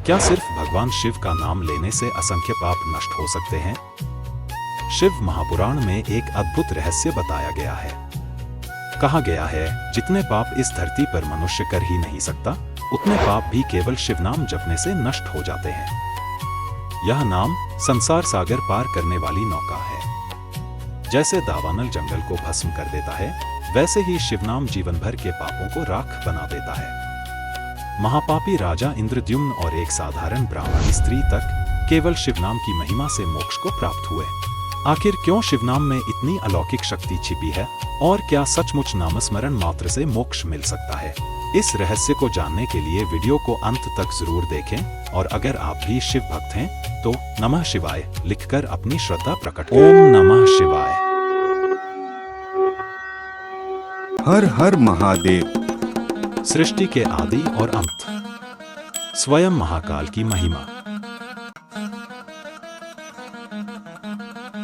क्या सिर्फ भगवान शिव का नाम लेने से असंख्य पाप नष्ट हो सकते हैं? शिव महापुराण में एक अद्भुत रहस्य बताया गया है। कहा गया है, जितने पाप इस धरती पर मनुष्य कर ही नहीं सकता, उतने पाप भी केवल शिव नाम जपने से नष्ट हो जाते हैं। यह नाम संसार सागर पार करने वाली नौका है। जैसे दावानल जंगल को भस्म कर देता है, वैसे ही शिव नाम जीवन भर के पापों को राख बना देता है। महापापी राजा इंद्रद्युम्न और एक साधारण ब्राह्मणी स्त्री तक केवल शिवनाम की महिमा से मोक्ष को प्राप्त हुए। आखिर क्यों शिवनाम में इतनी अलौकिक शक्ति छिपी है, और क्या सचमुच नामस्मरण मात्र से मोक्ष मिल सकता है? इस रहस्य को जानने के लिए वीडियो को अंत तक जरूर देखें, और अगर आप भी शिव भक्त हैं तो नमः शिवाय लिखकर अपनी श्रद्धा प्रकट करें। ओम नमः शिवाय। हर हर महादेव। सृष्टि के आदि और अंत, स्वयं महाकाल की महिमा।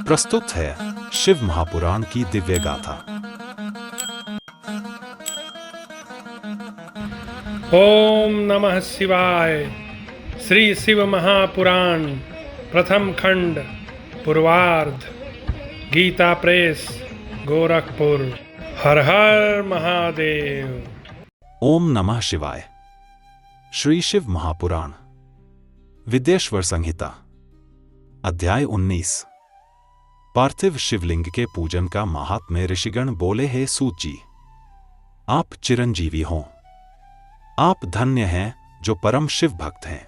प्रस्तुत है शिव महापुराण की दिव्य गाथा। ओम नमः शिवाय। श्री शिव महापुराण प्रथम खंड पूर्वार्ध। गीता प्रेस, गोरखपुर। हर हर महादेव। ओम नमः शिवाय। श्री शिव महापुराण, विद्येश्वर संहिता, अध्याय 19। पार्थिव शिवलिंग के पूजन का महात्म्य। ऋषिगण बोले, हे सूत जी, आप चिरंजीवी हों। आप धन्य हैं जो परम शिव भक्त हैं।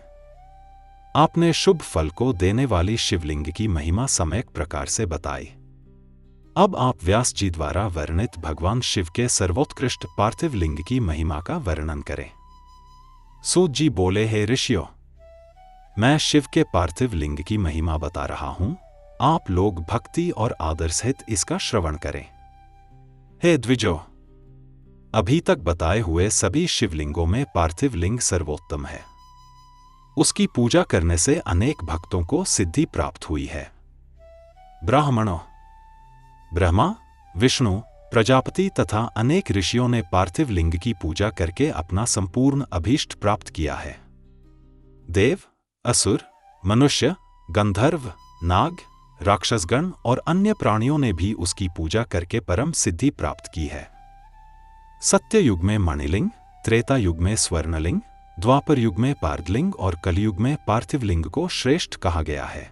आपने शुभ फल को देने वाली शिवलिंग की महिमा सम्यक प्रकार से बताई। अब आप व्यास जी द्वारा वर्णित भगवान शिव के सर्वोत्कृष्ट पार्थिव लिंग की महिमा का वर्णन करें। सूत जी बोले, हे ऋषियों, मैं शिव के पार्थिव लिंग की महिमा बता रहा हूं। आप लोग भक्ति और आदर सहित इसका श्रवण करें। हे द्विजो, अभी तक बताए हुए सभी शिवलिंगों में पार्थिव लिंग सर्वोत्तम है। उसकी पूजा करने से अनेक भक्तों को सिद्धि प्राप्त हुई है। ब्राह्मणों, ब्रह्मा, विष्णु, प्रजापति तथा अनेक ऋषियों ने पार्थिव लिंग की पूजा करके अपना संपूर्ण अभीष्ट प्राप्त किया है। देव, असुर, मनुष्य, गंधर्व, नाग, राक्षसगण और अन्य प्राणियों ने भी उसकी पूजा करके परम सिद्धि प्राप्त की है। सत्य युग में मणिलिंग, त्रेता युग में स्वर्णलिंग, द्वापर युग में पार्दलिंग और कलयुग में पार्थिव लिंग को श्रेष्ठ कहा गया है।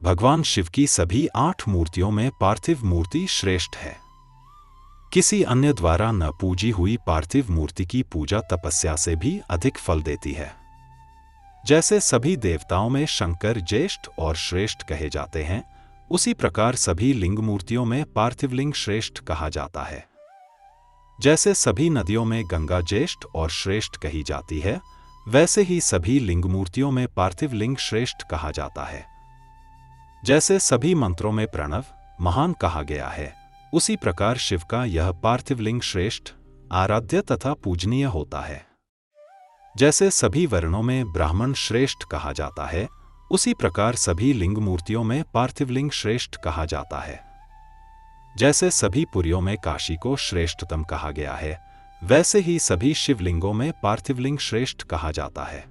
भगवान शिव की सभी 8 मूर्तियों में पार्थिव मूर्ति श्रेष्ठ है। किसी अन्य द्वारा न पूजी हुई पार्थिव मूर्ति की पूजा तपस्या से भी अधिक फल देती है। जैसे सभी देवताओं में शंकर ज्येष्ठ और श्रेष्ठ कहे जाते हैं, उसी प्रकार सभी लिंग मूर्तियों में पार्थिव लिंग श्रेष्ठ कहा जाता है। जैसे सभी नदियों में गंगा ज्येष्ठ और श्रेष्ठ कही जाती है, वैसे ही सभी लिंग मूर्तियों में पार्थिव लिंग श्रेष्ठ कहा जाता है। जैसे सभी मंत्रों में प्रणव महान कहा गया है, उसी प्रकार शिव का यह पार्थिव लिंग श्रेष्ठ, आराध्य तथा पूजनीय होता है। जैसे सभी वर्णों में ब्राह्मण श्रेष्ठ कहा जाता है, उसी प्रकार सभी लिंग मूर्तियों में पार्थिव लिंग श्रेष्ठ कहा जाता है। जैसे सभी पुरियों में काशी को श्रेष्ठतम कहा गया है, वैसे ही सभी शिवलिंगों में पार्थिव लिंग श्रेष्ठ कहा जाता है।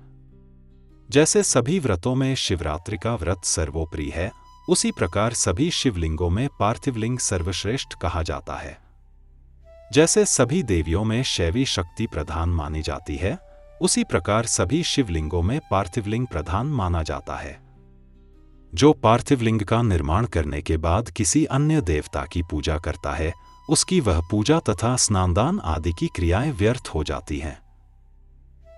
जैसे सभी व्रतों में शिवरात्रि का व्रत सर्वोपरि है, उसी प्रकार सभी शिवलिंगों में पार्थिव लिंग सर्वश्रेष्ठ कहा जाता है। जैसे सभी देवियों में शैवी शक्ति प्रधान मानी जाती है, उसी प्रकार सभी शिवलिंगों में पार्थिव लिंग प्रधान माना जाता है। जो पार्थिव लिंग का निर्माण करने के बाद किसी अन्य देवता की पूजा करता है, उसकी वह पूजा तथा स्नानदान आदि की क्रियाएं व्यर्थ हो जाती हैं।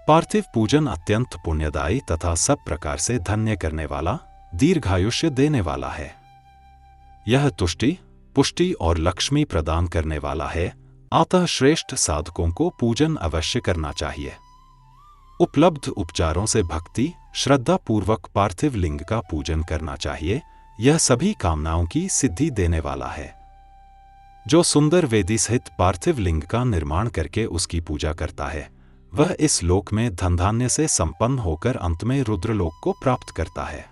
पार्थिव पूजन अत्यंत पुण्यदायी तथा सब प्रकार से धन्य करने वाला, दीर्घायुष्य देने वाला है। यह तुष्टि, पुष्टि और लक्ष्मी प्रदान करने वाला है। अतः श्रेष्ठ साधकों को पूजन अवश्य करना चाहिए। उपलब्ध उपचारों से भक्ति श्रद्धा पूर्वक पार्थिव लिंग का पूजन करना चाहिए। यह सभी कामनाओं की सिद्धि देने वाला है। जो सुंदर वेदी सहित पार्थिव लिंग का निर्माण करके उसकी पूजा करता है, वह इस लोक में धन धान्य से संपन्न होकर अंत में रुद्रलोक को प्राप्त करता है।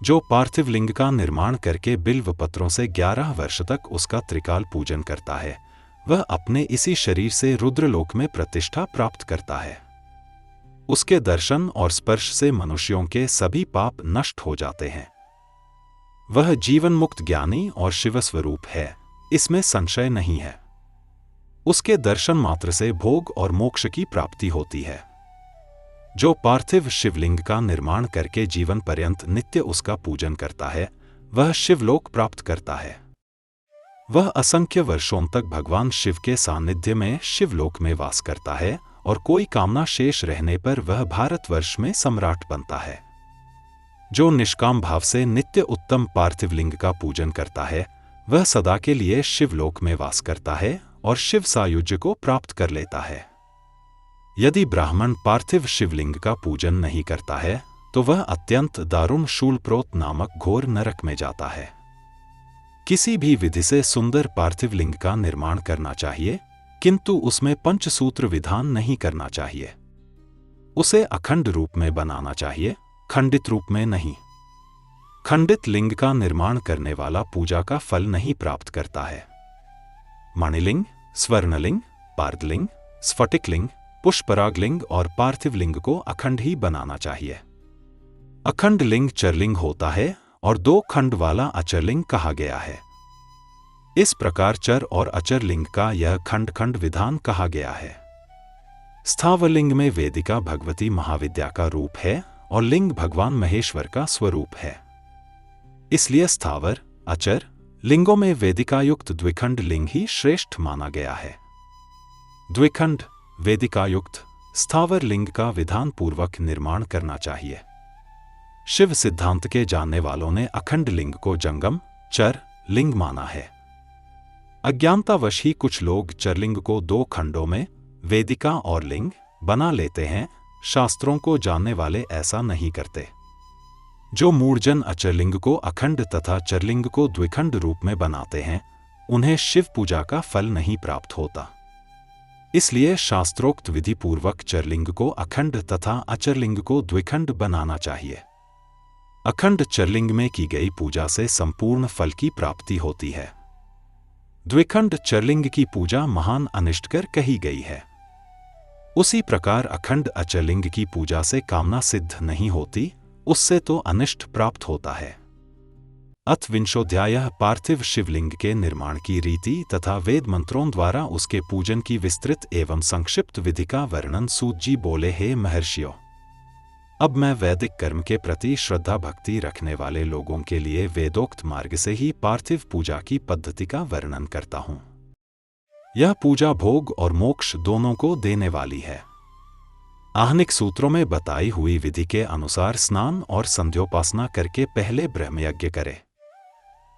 जो पार्थिव लिंग का निर्माण करके बिल्व पत्रों से 11 वर्ष तक उसका त्रिकाल पूजन करता है, वह अपने इसी शरीर से रुद्रलोक में प्रतिष्ठा प्राप्त करता है। उसके दर्शन और स्पर्श से मनुष्यों के सभी पाप नष्ट हो जाते हैं। वह जीवन मुक्त ज्ञानी और शिव स्वरूप है, इसमें संशय नहीं है। उसके दर्शन मात्र से भोग और मोक्ष की प्राप्ति होती है। जो पार्थिव शिवलिंग का निर्माण करके जीवन पर्यंत नित्य उसका पूजन करता है, वह शिवलोक प्राप्त करता है। वह असंख्य वर्षों तक भगवान शिव के सानिध्य में शिवलोक में वास करता है और कोई कामना शेष रहने पर वह भारतवर्ष में सम्राट बनता है। जो निष्काम भाव से नित्य उत्तम पार्थिव लिंग का पूजन करता है, वह सदा के लिए शिवलोक में वास करता है और शिव सायुज्य को प्राप्त कर लेता है। यदि ब्राह्मण पार्थिव शिवलिंग का पूजन नहीं करता है, तो वह अत्यंत दारुण शूलप्रोत नामक घोर नरक में जाता है। किसी भी विधि से सुंदर पार्थिव लिंग का निर्माण करना चाहिए, किंतु उसमें पंचसूत्र विधान नहीं करना चाहिए। उसे अखंड रूप में बनाना चाहिए, खंडित रूप में नहीं। खंडित लिंग का निर्माण करने वाला पूजा का फल नहीं प्राप्त करता है। मणिलिंग, स्वर्णलिंग, पार्दलिंग, स्फटिकलिंग, पुष्परागलिंग और पार्थिव लिंग को अखंड ही बनाना चाहिए। अखंड लिंग चरलिंग होता है और 2 खंड वाला अचरलिंग कहा गया है। इस प्रकार चर और अचर लिंग का यह खंड खंड विधान कहा गया है। स्थावरलिंग में वेदिका भगवती महाविद्या का रूप है और लिंग भगवान महेश्वर का स्वरूप है। इसलिए स्थावर, अचर लिंगों में वेदिकायुक्त द्विखंड लिंग ही श्रेष्ठ माना गया है। द्विखंड वेदिकायुक्त स्थावर लिंग का विधान पूर्वक निर्माण करना चाहिए। शिव सिद्धांत के जानने वालों ने अखंड लिंग को जंगम, चर लिंग माना है। अज्ञानतावश ही कुछ लोग चरलिंग को 2 खंडों में वेदिका और लिंग बना लेते हैं। शास्त्रों को जानने वाले ऐसा नहीं करते। जो मूढ़जन अचरलिंग को अखंड तथा चरलिंग को द्विखंड रूप में बनाते हैं, उन्हें शिव पूजा का फल नहीं प्राप्त होता। इसलिए शास्त्रोक्त विधि पूर्वक चरलिंग को अखंड तथा अचरलिंग को द्विखंड बनाना चाहिए। अखंड चरलिंग में की गई पूजा से संपूर्ण फल की प्राप्ति होती है। द्विखंड चरलिंग की पूजा महान अनिष्टकर कही गई है। उसी प्रकार अखंड अचरलिंग की पूजा से कामना सिद्ध नहीं होती, उससे तो अनिष्ट प्राप्त होता है। अथ विंशोऽध्यायः पार्थिव शिवलिंग के निर्माण की रीति तथा वेद मंत्रों द्वारा उसके पूजन की विस्तृत एवं संक्षिप्त विधि का वर्णन। सूत जी बोले, हे महर्षियों, अब मैं वैदिक कर्म के प्रति श्रद्धा भक्ति रखने वाले लोगों के लिए वेदोक्त मार्ग से ही पार्थिव पूजा की पद्धति का वर्णन करता हूं। यह पूजा भोग और मोक्ष दोनों को देने वाली है। आहनिक सूत्रों में बताई हुई विधि के अनुसार स्नान और संध्योपासना करके पहले ब्रह्मयज्ञ करे।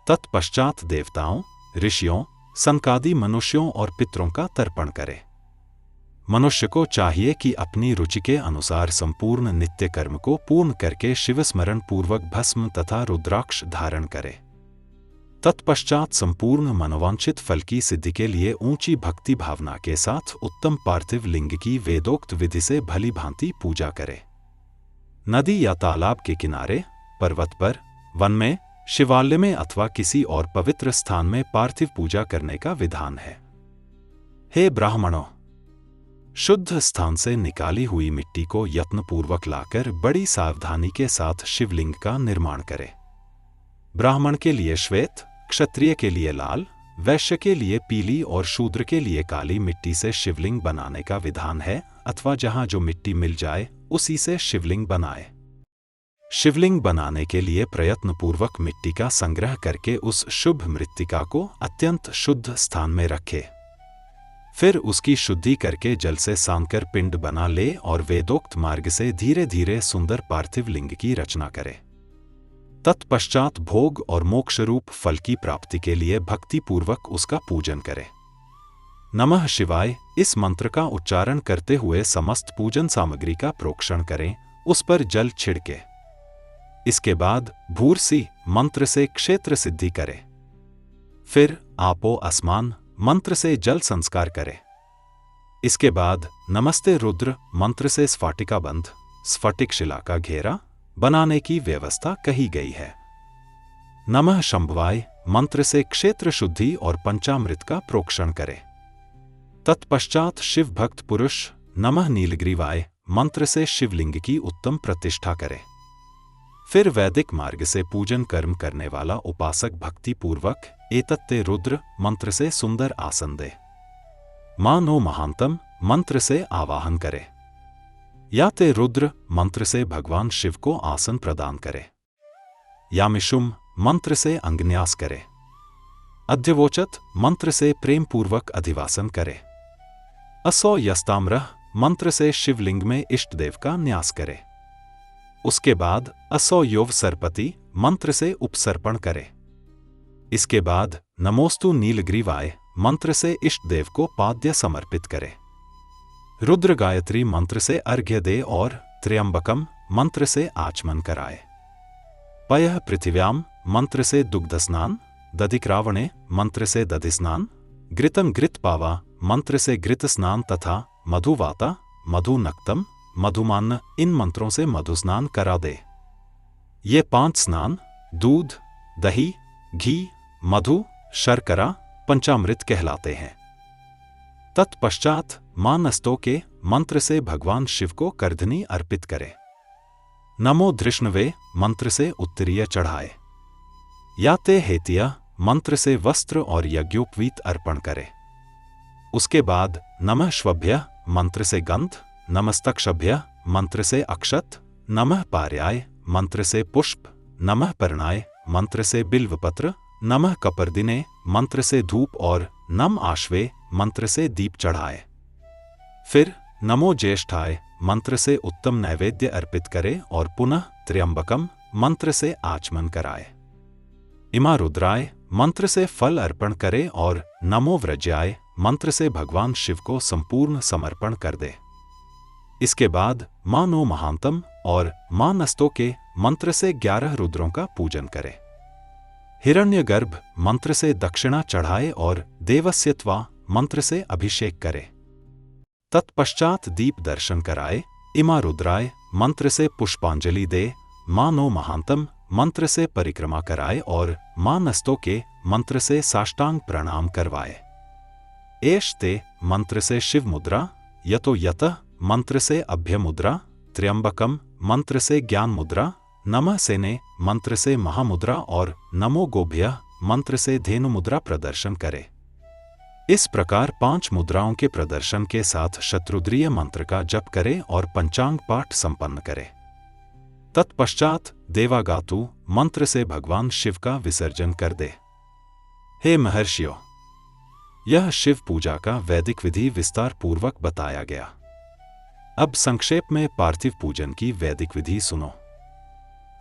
तत्पश्चात देवताओं, ऋषियों, सनकादि मनुष्यों और पितरों का तर्पण करे। मनुष्य को चाहिए कि अपनी रुचि के अनुसार संपूर्ण नित्य कर्म को पूर्ण करके शिव स्मरण पूर्वक भस्म तथा रुद्राक्ष धारण करे। तत्पश्चात संपूर्ण मनोवांछित फल की सिद्धि के लिए ऊंची भक्ति भावना के साथ उत्तम पार्थिव लिंग की वेदोक्त विधि से भली भांति पूजा करे। नदी या तालाब के किनारे, पर्वत पर, वन में, शिवालय में अथवा किसी और पवित्र स्थान में पार्थिव पूजा करने का विधान है। हे ब्राह्मणों, शुद्ध स्थान से निकाली हुई मिट्टी को यत्नपूर्वक लाकर बड़ी सावधानी के साथ शिवलिंग का निर्माण करें। ब्राह्मण के लिए श्वेत, क्षत्रिय के लिए लाल, वैश्य के लिए पीली और शूद्र के लिए काली मिट्टी से शिवलिंग बनाने का विधान है, अथवा जहां जो मिट्टी मिल जाए उसी से शिवलिंग बनाए। शिवलिंग बनाने के लिए प्रयत्नपूर्वक मिट्टी का संग्रह करके उस शुभ मृत्तिका को अत्यंत शुद्ध स्थान में रखे। फिर उसकी शुद्धि करके जल से सानकर पिंड बना ले और वेदोक्त मार्ग से धीरे धीरे सुंदर पार्थिव लिंग की रचना करे। तत्पश्चात भोग और मोक्ष रूप फल की प्राप्ति के लिए भक्ति पूर्वक उसका पूजन करे। नमः शिवाय इस मंत्र का उच्चारण करते हुए समस्त पूजन सामग्री का प्रोक्षण करें, उस पर जल छिड़के। इसके बाद भूर्सी मंत्र से क्षेत्र सिद्धि करे। फिर आपो अस्मान मंत्र से जल संस्कार करे। इसके बाद नमस्ते रुद्र मंत्र से स्फटिका बंध, स्फटिक शिला का घेरा बनाने की व्यवस्था कही गई है। नमः शंभवाय मंत्र से क्षेत्र शुद्धि और पंचामृत का प्रोक्षण करे। तत्पश्चात शिव भक्त पुरुष नमः नीलग्रीवाय मंत्र से शिवलिंग की उत्तम प्रतिष्ठा करे। फिर वैदिक मार्ग से पूजन कर्म करने वाला उपासक भक्ति पूर्वक एतत्ते रुद्र मंत्र से सुंदर आसन दे। मानो महांतम मंत्र से आवाहन करे, या ते रुद्र मंत्र से भगवान शिव को आसन प्रदान करे, या मिशुम मंत्र से अंगन्यास करे, अध्यवोचत मंत्र से प्रेम पूर्वक अधिवासन करे, असौ यस्ताम्रह मंत्र से शिवलिंग में इष्ट देव का न्यास करे। उसके बाद असौ योव सरपति मंत्र से उपसर्पण करे। इसके बाद नमोस्तु नीलग्रीवाय मंत्र से इष्ट देव को पाद्य समर्पित करे। रुद्र गायत्री मंत्र से अर्घ्य दे और त्र्यंबकम मंत्र से आचमन कराए। पयः पृथिव्याम मंत्र से दुग्ध स्नान, दधिक्रावणे मंत्र से दधि स्नान, घृतम घृत पावा मंत्र से घृत स्नान तथा मधुवाता मधुनक्तम मधुमान्न इन मंत्रों से मधु स्नान करा दे। ये 5 स्नान दूध, दही, घी, मधु, शर्करा, पंचामृत कहलाते हैं। तत्पश्चात मां नस्तों के मंत्र से भगवान शिव को कर्धनी अर्पित करे। नमो धृष्णवे मंत्र से उत्तरीय चढ़ाए। याते हेतिया मंत्र से वस्त्र और यज्ञोपवीत अर्पण करे। उसके बाद नमः श्वभ्य मंत्र से गंध, नमस्तक्षभ्य मंत्र से अक्षत, नमः पार्याय मंत्र से पुष्प, नमः पर्णाय मंत्र से बिल्वपत्र, नमः कपर्दिने मंत्र से धूप और नम आश्वे मंत्र से दीप चढ़ाए। फिर नमो ज्येष्ठाय मंत्र से उत्तम नैवेद्य अर्पित करे और पुनः त्र्यंबकम मंत्र से आचमन कराए। इमा रुद्राय मंत्र से फल अर्पण करे और नमो व्रज्याय मंत्र से भगवान शिव को संपूर्ण समर्पण कर दे। इसके बाद मां नो महांतम और मां नस्तों के मंत्र से 11 रुद्रों का पूजन करे। हिरण्यगर्भ मंत्र से दक्षिणा चढ़ाए और देवस्यत्वा मंत्र से अभिषेक करे। तत्पश्चात दीप दर्शन कराए। इमा रुद्राय मंत्र से पुष्पांजलि दे, मां नो महांतम मंत्र से परिक्रमा कराए और मां नस्तों के मंत्र से साष्टांग प्रणाम करवाए। एष ते मंत्र से शिव मुद्रा, यतो यतः मंत्र से अभ्य मुद्रा, त्र्यंबकम मंत्र से ज्ञान मुद्रा, नमः सेने मंत्र से महामुद्रा और नमो गोभ्य मंत्र से धेनु मुद्रा प्रदर्शन करे। इस प्रकार 5 मुद्राओं के प्रदर्शन के साथ शत्रुद्रीय मंत्र का जप करे और पंचांग पाठ संपन्न करे। तत्पश्चात देवागातु मंत्र से भगवान शिव का विसर्जन कर दे। हे महर्षियों, यह शिव पूजा का वैदिक विधि विस्तार पूर्वक बताया गया। अब संक्षेप में पार्थिव पूजन की वैदिक विधि सुनो।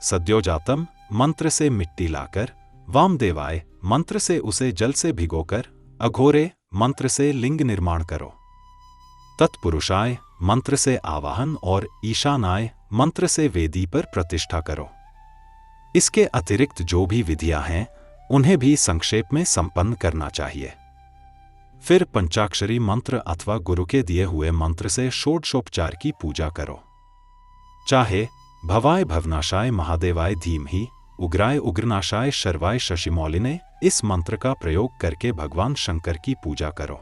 सद्योजातम मंत्र से मिट्टी लाकर, वामदेवाय मंत्र से उसे जल से भिगोकर, अघोरे मंत्र से लिंग निर्माण करो। तत्पुरुषाय मंत्र से आवाहन और ईशानाय मंत्र से वेदी पर प्रतिष्ठा करो। इसके अतिरिक्त जो भी विधियां हैं उन्हें भी संक्षेप में संपन्न करना चाहिए। फिर पंचाक्षरी मंत्र अथवा गुरु के दिए हुए मंत्र से षोडशोपचार की पूजा करो। चाहे भवाय भवनाशाय महादेवाय धीमहि, उग्राय उग्रनाशाय शर्वाय शशिमौलिने इस मंत्र का प्रयोग करके भगवान शंकर की पूजा करो।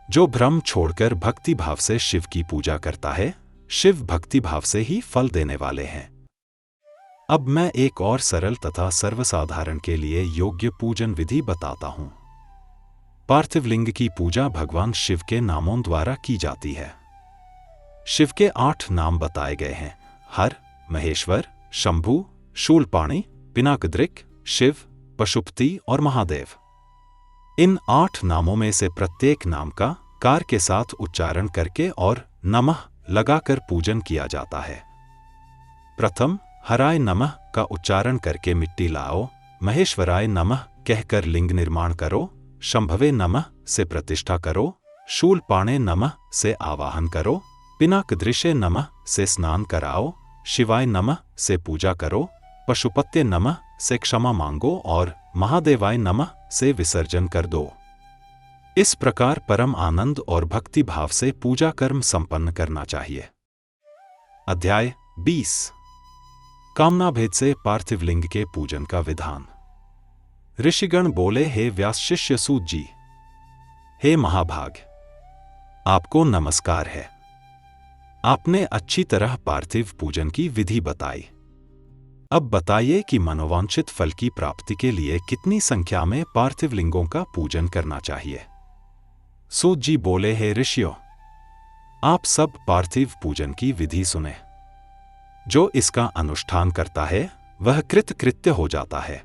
जो भ्रम छोड़कर भक्ति भाव से शिव की पूजा करता है, शिव भक्ति भाव से ही फल देने वाले हैं। अब मैं एक और सरल तथा सर्वसाधारण के लिए योग्य पूजन विधि बताता हूं। पार्थिव लिंग की पूजा भगवान शिव के नामों द्वारा की जाती है। शिव के 8 नाम बताए गए हैं: हर, महेश्वर, शंभु, शूलपाणि, पिनाकदृक्, शिव, पशुपति और महादेव। इन 8 नामों में से प्रत्येक नाम का कार के साथ उच्चारण करके और नमः लगाकर पूजन किया जाता है। प्रथम हराय नमः का उच्चारण करके मिट्टी लाओ, महेश्वराय नमः कहकर लिंग निर्माण करो, शंभवे नमः से प्रतिष्ठा करो, शूलपाणे नमः से आवाहन करो, पिनाकदृशे नमः से स्नान कराओ, शिवाय नमः से पूजा करो, पशुपत्ये नमः से क्षमा मांगो और महादेवाय नमः से विसर्जन कर दो। इस प्रकार परम आनंद और भक्ति भाव से पूजा कर्म संपन्न करना चाहिए। अध्याय 20 कामना भेद से पार्थिव लिंग के पूजन का विधान। ऋषिगण बोले, हे व्यास शिष्य सूत जी, हे महाभाग, आपको नमस्कार है। आपने अच्छी तरह पार्थिव पूजन की विधि बताई। अब बताइए कि मनोवांछित फल की प्राप्ति के लिए कितनी संख्या में पार्थिव लिंगों का पूजन करना चाहिए। सूत जी बोले, हे ऋषियों, आप सब पार्थिव पूजन की विधि सुने। जो इसका अनुष्ठान करता है वह कृतकृत्य हो जाता है।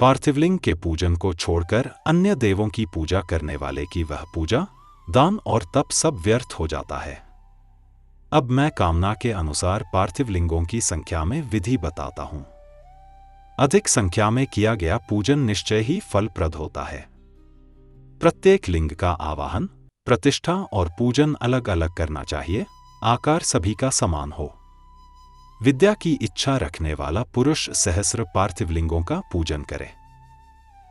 पार्थिवलिंग के पूजन को छोड़कर अन्य देवों की पूजा करने वाले की वह पूजा, दान और तप सब व्यर्थ हो जाता है। अब मैं कामना के अनुसार पार्थिव लिंगों की संख्या में विधि बताता हूं। अधिक संख्या में किया गया पूजन निश्चय ही फलप्रद होता है। प्रत्येक लिंग का आवाहन, प्रतिष्ठा और पूजन अलग अलग करना चाहिए। आकार सभी का समान हो। विद्या की इच्छा रखने वाला पुरुष सहस्र पार्थिव लिंगों का पूजन करे।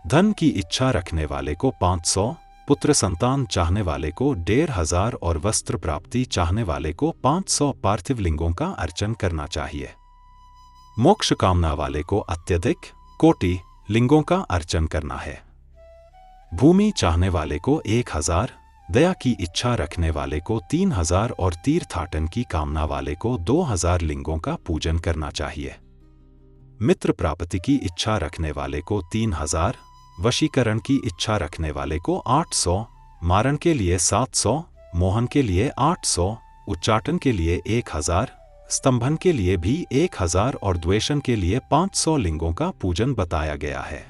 धन की इच्छा रखने वाले को 500, पुत्र संतान चाहने वाले को 1500 और वस्त्र प्राप्ति चाहने वाले को 500 पार्थिव लिंगों का अर्चन करना चाहिए। मोक्ष कामना वाले को अत्यधिक कोटि लिंगों का अर्चन करना है। भूमि चाहने वाले को 1000, दया की इच्छा रखने वाले को 3000 और तीर्थाटन की कामना वाले को 2000 लिंगों का पूजन करना चाहिए। मित्र प्राप्ति की इच्छा रखने वाले को 3000, वशीकरण की इच्छा रखने वाले को 800, मारण के लिए 700, मोहन के लिए 800, उच्चाटन के लिए 1000, स्तंभन के लिए भी 1000 और द्वेषण के लिए 500 लिंगों का पूजन बताया गया है।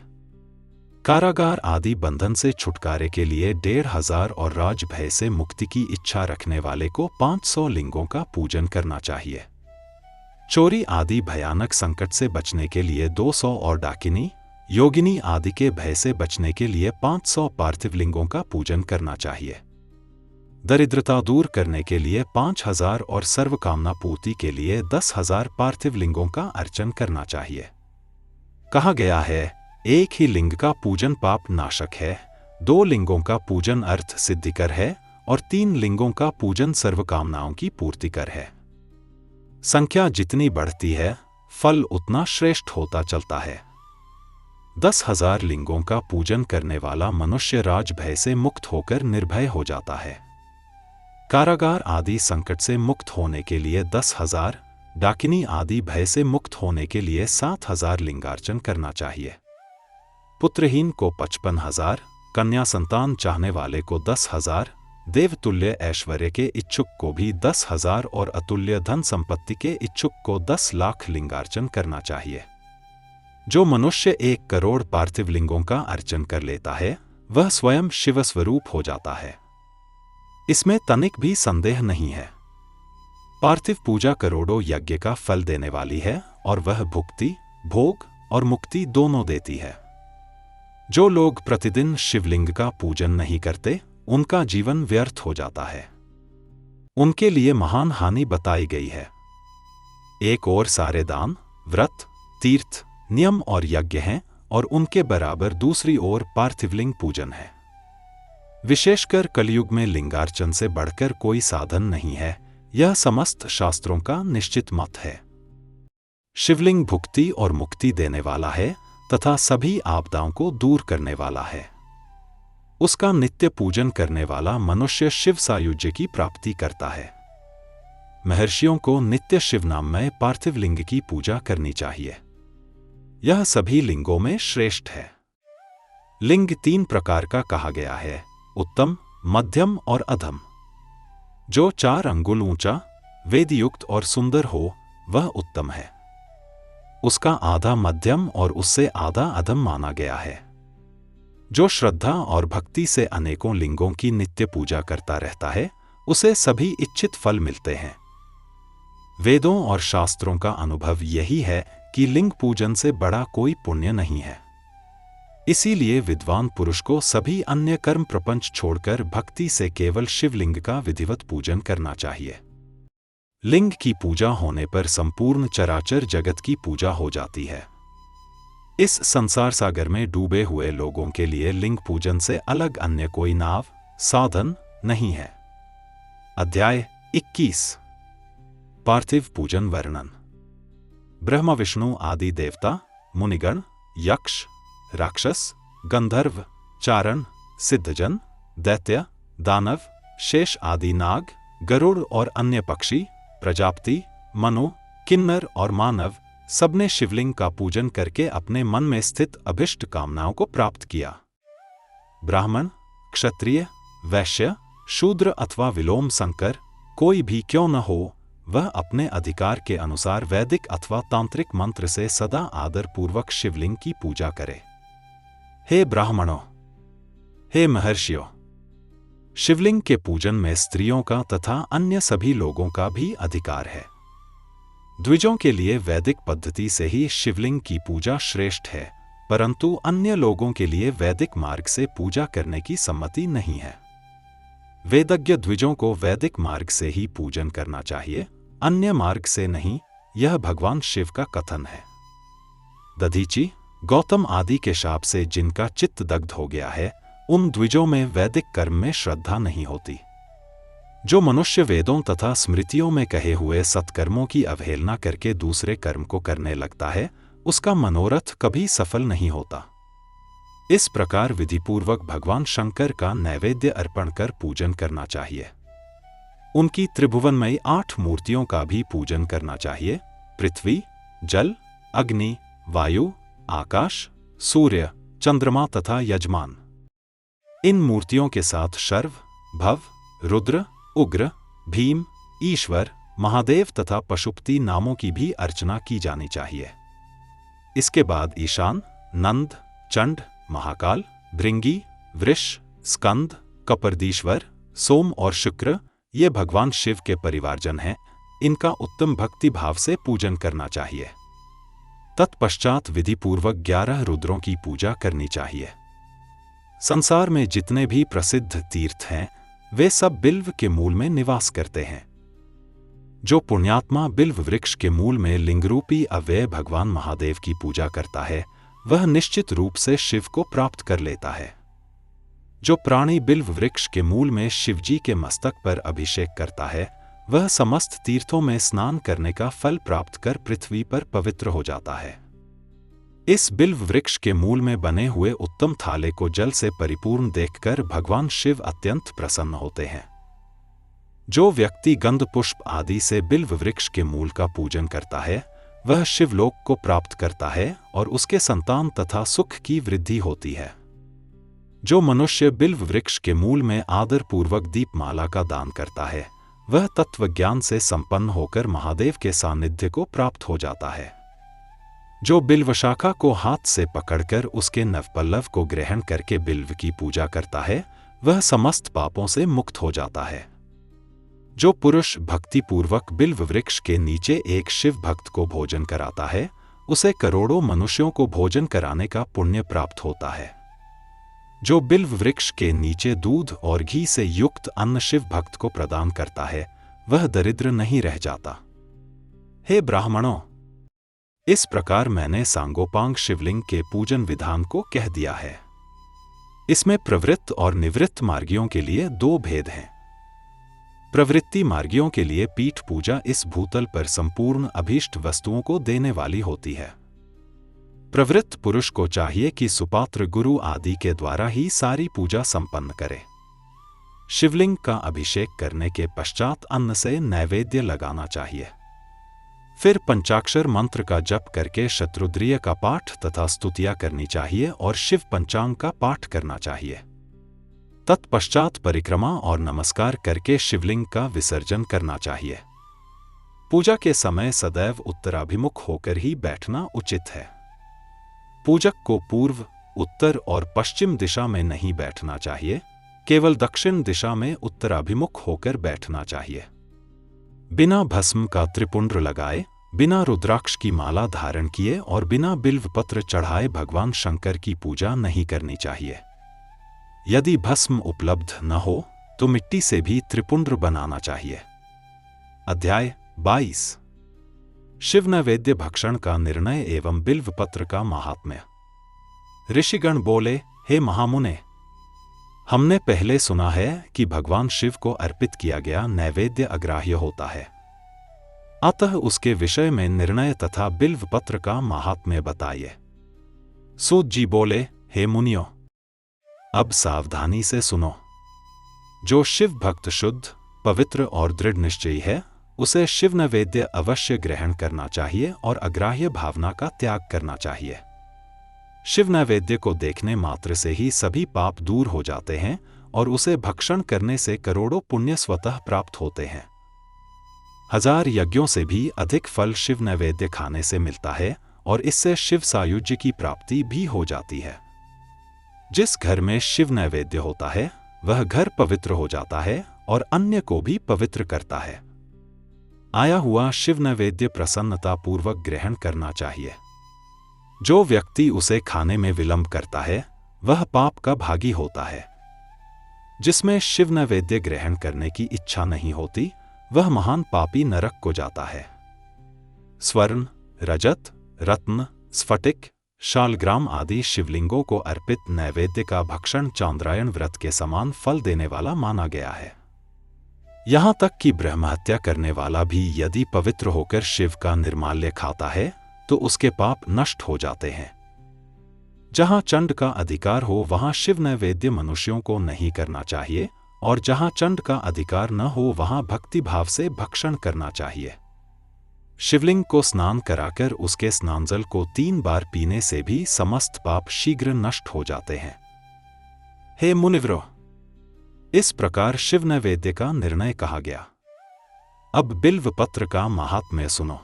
कारागार आदि बंधन से छुटकारे के लिए 1500 और राज भय से मुक्ति की इच्छा रखने वाले को 500 लिंगों का पूजन करना चाहिए। चोरी आदि भयानक संकट से बचने के लिए 200 और डाकिनी, योगिनी आदि के भय से बचने के लिए 500 पार्थिव लिंगों का पूजन करना चाहिए। दरिद्रता दूर करने के लिए 5000 और सर्वकामना पूर्ति के लिए 10,000 पार्थिव लिंगों का अर्चन करना चाहिए। कहा गया है, एक ही लिंग का पूजन पाप नाशक है, 2 लिंगों का पूजन अर्थ सिद्धिकर है और 3 लिंगों का पूजन सर्वकामनाओं की पूर्तिकर है। संख्या जितनी बढ़ती है फल उतना श्रेष्ठ होता चलता है। 10,000 लिंगों का पूजन करने वाला मनुष्य राज भय से मुक्त होकर निर्भय हो जाता है। कारागार आदि संकट से मुक्त होने के लिए 10,000, डाकिनी आदि भय से मुक्त होने के लिए 7,000 लिंगार्चन करना चाहिए। पुत्रहीन को 55,000, कन्या संतान चाहने वाले को 10,000, देवतुल्य ऐश्वर्य के इच्छुक को भी 10,000 और अतुल्य धन संपत्ति के इच्छुक को 10 लाख लिंगार्चन करना चाहिए। जो मनुष्य 1 करोड़ पार्थिव लिंगों का अर्चन कर लेता है वह स्वयं शिव स्वरूप हो जाता है। इसमें तनिक भी संदेह नहीं है। पार्थिव पूजा करोड़ों यज्ञ का फल देने वाली है और वह भुक्ति, भोग और मुक्ति दोनों देती है। जो लोग प्रतिदिन शिवलिंग का पूजन नहीं करते उनका जीवन व्यर्थ हो जाता है। उनके लिए महान हानि बताई गई है। एक ओर सारे दान, व्रत, तीर्थ, नियम और यज्ञ हैं और उनके बराबर दूसरी ओर पार्थिवलिंग पूजन है। विशेषकर कलयुग में लिंगार्चन से बढ़कर कोई साधन नहीं है, यह समस्त शास्त्रों का निश्चित मत है। शिवलिंग भुक्ति और मुक्ति देने वाला है तथा सभी आपदाओं को दूर करने वाला है। उसका नित्य पूजन करने वाला मनुष्य शिव सायुज्य की प्राप्ति करता है। महर्षियों को नित्य शिव नाममय पार्थिव लिंग की पूजा करनी चाहिए। यह सभी लिंगों में श्रेष्ठ है। लिंग 3 प्रकार का कहा गया है, उत्तम, मध्यम और अधम। जो 4 अंगुल ऊंचा, वेदयुक्त और सुंदर हो वह उत्तम है। उसका आधा मध्यम और उससे आधा अधम माना गया है। जो श्रद्धा और भक्ति से अनेकों लिंगों की नित्य पूजा करता रहता है उसे सभी इच्छित फल मिलते हैं। वेदों और शास्त्रों का अनुभव यही है कि लिंग पूजन से बड़ा कोई पुण्य नहीं है। इसीलिए विद्वान पुरुष को सभी अन्य कर्म प्रपंच छोड़कर भक्ति से केवल शिवलिंग का विधिवत पूजन करना चाहिए। लिंग की पूजा होने पर संपूर्ण चराचर जगत की पूजा हो जाती है। इस संसार सागर में डूबे हुए लोगों के लिए लिंग पूजन से अलग अन्य कोई नाव, साधन नहीं है। अध्याय 21 पार्थिव पूजन वर्णन। ब्रह्मा विष्णु आदि देवता, मुनिगण, यक्ष, राक्षस, गंधर्व, चारण, सिद्धजन, दैत्य, दानव, शेष आदि नाग, गरुड़ और अन्य पक्षी, प्रजापति, मनु, किन्नर और मानव सबने शिवलिंग का पूजन करके अपने मन में स्थित अभिष्ट कामनाओं को प्राप्त किया। ब्राह्मण, क्षत्रिय, वैश्य, शूद्र अथवा विलोम संकर कोई भी क्यों न हो, वह अपने अधिकार के अनुसार वैदिक अथवा तांत्रिक मंत्र से सदा आदर पूर्वक शिवलिंग की पूजा करे। हे ब्राह्मणों, हे महर्षियों, शिवलिंग के पूजन में स्त्रियों का तथा अन्य सभी लोगों का भी अधिकार है। द्विजों के लिए वैदिक पद्धति से ही शिवलिंग की पूजा श्रेष्ठ है, परंतु अन्य लोगों के लिए वैदिक मार्ग से पूजा करने की सम्मति नहीं है। वेदज्ञ द्विजों को वैदिक मार्ग से ही पूजन करना चाहिए, अन्य मार्ग से नहीं, यह भगवान शिव का कथन है। दधीचि, गौतम आदि के शाप से जिनका चित्त दग्ध हो गया है, उन द्विजों में वैदिक कर्म में श्रद्धा नहीं होती। जो मनुष्य वेदों तथा स्मृतियों में कहे हुए सत्कर्मों की अवहेलना करके दूसरे कर्म को करने लगता है, उसका मनोरथ कभी सफल नहीं होता। इस प्रकार विधिपूर्वक भगवान शंकर का नैवेद्य अर्पण कर पूजन करना चाहिए। उनकी त्रिभुवनमयी 8 मूर्तियों का भी पूजन करना चाहिए: पृथ्वी, जल, अग्नि, वायु, आकाश, सूर्य, चंद्रमा तथा यजमान। इन मूर्तियों के साथ शर्व, भव, रुद्र, उग्र, भीम, ईश्वर, महादेव तथा पशुपति नामों की भी अर्चना की जानी चाहिए। इसके बाद ईशान, नंद, चंड, महाकाल, भृंगी, वृष, स्कंद, कपर्दीश्वर, सोम और शुक्र ये भगवान शिव के परिवारजन हैं। इनका उत्तम भक्ति भाव से पूजन करना चाहिए। तत्पश्चात विधिपूर्वक 11 रुद्रों की पूजा करनी चाहिए। संसार में जितने भी प्रसिद्ध तीर्थ हैं, वे सब बिल्व के मूल में निवास करते हैं। जो पुण्यात्मा बिल्व वृक्ष के मूल में लिंगरूपी अव्यय भगवान महादेव की पूजा करता है, वह निश्चित रूप से शिव को प्राप्त कर लेता है। जो प्राणी बिल्व वृक्ष के मूल में शिवजी के मस्तक पर अभिषेक करता है, वह समस्त तीर्थों में स्नान करने का फल प्राप्त कर पृथ्वी पर पवित्र हो जाता है। इस बिल्व वृक्ष के मूल में बने हुए उत्तम थाले को जल से परिपूर्ण देखकर भगवान शिव अत्यंत प्रसन्न होते हैं। जो व्यक्ति गंध पुष्प आदि से बिल्व वृक्ष के मूल का पूजन करता है, वह शिवलोक को प्राप्त करता है और उसके संतान तथा सुख की वृद्धि होती है। जो मनुष्य बिल्व वृक्ष के मूल में आदर पूर्वक दीपमाला का दान करता है, वह तत्वज्ञान से संपन्न होकर महादेव के सानिध्य को प्राप्त हो जाता है। जो बिल्व शाखा को हाथ से पकड़कर उसके नवपल्लव को ग्रहण करके बिल्व की पूजा करता है, वह समस्त पापों से मुक्त हो जाता है। जो पुरुष भक्तिपूर्वक बिल्व वृक्ष के नीचे एक शिव भक्त को भोजन कराता है, उसे करोड़ों मनुष्यों को भोजन कराने का पुण्य प्राप्त होता है। जो बिल्व वृक्ष के नीचे दूध और घी से युक्त अन्न शिव भक्त को प्रदान करता है, वह दरिद्र नहीं रह जाता। हे ब्राह्मणों, इस प्रकार मैंने सांगोपांग शिवलिंग के पूजन विधान को कह दिया है। इसमें प्रवृत्त और निवृत्त मार्गियों के लिए 2 भेद हैं। प्रवृत्ति मार्गियों के लिए पीठ पूजा इस भूतल पर संपूर्ण अभीष्ट वस्तुओं को देने वाली होती है। प्रवृत्त पुरुष को चाहिए कि सुपात्र गुरु आदि के द्वारा ही सारी पूजा संपन्न करे। शिवलिंग का अभिषेक करने के पश्चात अन्न से नैवेद्य लगाना चाहिए। फिर पंचाक्षर मंत्र का जप करके शत्रुद्रिय का पाठ तथा स्तुतियां करनी चाहिए और शिव पंचांग का पाठ करना चाहिए। तत्पश्चात परिक्रमा और नमस्कार करके शिवलिंग का विसर्जन करना चाहिए। पूजा के समय सदैव उत्तराभिमुख होकर ही बैठना उचित है। पूजक को पूर्व, उत्तर और पश्चिम दिशा में नहीं बैठना चाहिए, केवल दक्षिण दिशा में उत्तराभिमुख होकर बैठना चाहिए। बिना भस्म का त्रिपुंड्र लगाए, बिना रुद्राक्ष की माला धारण किए और बिना बिल्व पत्र चढ़ाए भगवान शंकर की पूजा नहीं करनी चाहिए। यदि भस्म उपलब्ध न हो तो मिट्टी से भी त्रिपुंड्र बनाना चाहिए। अध्याय 22 शिव नैवेद्य भक्षण का निर्णय एवं बिल्व पत्र का महात्म्य। ऋषिगण बोले, हे महामुने, हमने पहले सुना है कि भगवान शिव को अर्पित किया गया नैवेद्य अग्राह्य होता है, अतः उसके विषय में निर्णय तथा बिल्व पत्र का महात्म्य बताइए। सूत जी बोले, हे मुनियों, अब सावधानी से सुनो। जो शिव भक्त शुद्ध, पवित्र और दृढ़ निश्चयी है, उसे शिव नैवेद्य अवश्य ग्रहण करना चाहिए और अग्राह्य भावना का त्याग करना चाहिए। शिव नैवेद्य को देखने मात्र से ही सभी पाप दूर हो जाते हैं और उसे भक्षण करने से करोड़ों पुण्य स्वतः प्राप्त होते हैं। 1000 यज्ञों से भी अधिक फल शिव नैवेद्य खाने से मिलता है और इससे शिव सायुज्य की प्राप्ति भी हो जाती है। जिस घर में शिव नैवेद्य होता है वह घर पवित्र हो जाता है और अन्य को भी पवित्र करता है। आया हुआ शिव नैवेद्य प्रसन्नता पूर्वक ग्रहण करना चाहिए। जो व्यक्ति उसे खाने में विलंब करता है वह पाप का भागी होता है। जिसमें शिव नैवेद्य ग्रहण करने की इच्छा नहीं होती वह महान पापी नरक को जाता है। स्वर्ण, रजत, रत्न, स्फटिक, शालग्राम आदि शिवलिंगों को अर्पित नैवेद्य का भक्षण चांद्रायण व्रत के समान फल देने वाला माना गया है। यहां तक कि ब्रह्महत्या करने वाला भी यदि पवित्र होकर शिव का निर्माल्य खाता है तो उसके पाप नष्ट हो जाते हैं। जहां चंड का अधिकार हो वहां शिव नैवेद्य मनुष्यों को नहीं करना चाहिए और जहां चंड का अधिकार न हो वहां भक्तिभाव से भक्षण करना चाहिए। शिवलिंग को स्नान कराकर उसके स्नानजल को 3 बार पीने से भी समस्त पाप शीघ्र नष्ट हो जाते हैं। हे मुनिवरों, इस प्रकार शिव नैवेद्य का निर्णय कहा गया। अब बिल्व पत्र का महात्म्य सुनो।